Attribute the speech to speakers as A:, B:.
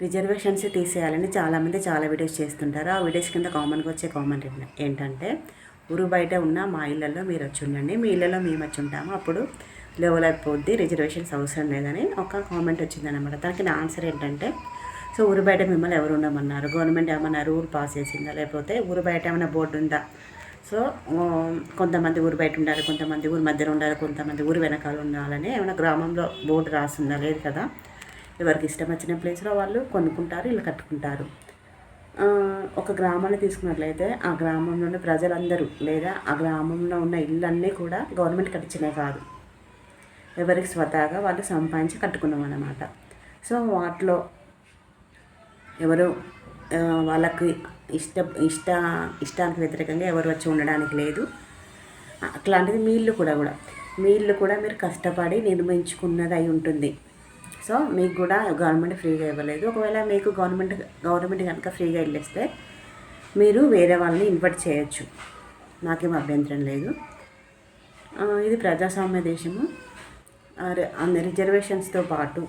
A: Reservations తీసేయాలని చాలామంది చాలా videos చేస్తుంటారు. ఆ వీడియోస్ కింద కామన్గా వచ్చే కామెంట్ ఏంటంటే, ఊరు బయట ఉన్న మా ఇళ్ళల్లో మీరు వచ్చి ఉండండి, మీ ఇళ్ళలో మేము వచ్చి ఉంటాము, అప్పుడు లెవెల్ అయిపోద్ది, రిజర్వేషన్స్ అవసరం లేదని ఒక కామెంట్ వచ్చిందనమాట. దానికి నా ఆన్సర్ ఏంటంటే, సో ఊరు బయట మిమ్మల్ని ఎవరు ఉండమన్నారు? గవర్నమెంట్ ఏమన్నా రూల్ పాస్ చేసిందా? లేకపోతే ఊరు బయట ఏమైనా బోర్డు ఉందా? సో కొంతమంది ఊరు బయట ఉండాలి, కొంతమంది ఊరు మధ్యలో ఉండాలి, కొంతమంది ఊరు వెనకాల ఉండాలని ఏమైనా గ్రామంలో బోర్డు రాసిందా? లేదు కదా. ఎవరికి ఇష్టం వచ్చిన ప్లేస్లో వాళ్ళు కొనుక్కుంటారు, ఇల్లు కట్టుకుంటారు. ఒక గ్రామాన్ని తీసుకున్నట్లయితే ఆ గ్రామంలోని ప్రజలందరూ లేదా ఆ గ్రామంలో ఉన్న ఇళ్ళన్నీ కూడా గవర్నమెంట్ కట్టించినవి కాదు, ఎవరికి స్వతహాగా వాళ్ళు సంపాదించి కట్టుకున్నాం అన్నమాట. సో వాటిలో ఎవరు వాళ్ళకి ఇష్టానికి వ్యతిరేకంగా ఎవరు వచ్చి ఉండడానికి లేదు. అట్లాంటిది మీ ఇల్లు కూడా మీరు కష్టపడి నిర్మించుకున్నది అయి ఉంటుంది. సో మీకు కూడా గవర్నమెంట్ ఫ్రీగా ఇవ్వలేదు. ఒకవేళ మీకు గవర్నమెంట్ కనుక ఫ్రీగా ఇల్లిస్తే మీరు వేరే వాళ్ళని ఇన్వైట్ చేయొచ్చు, నాకేం అభ్యంతరం లేదు. ఇది ప్రజాస్వామ్య దేశము. రిజర్వేషన్స్తో పాటు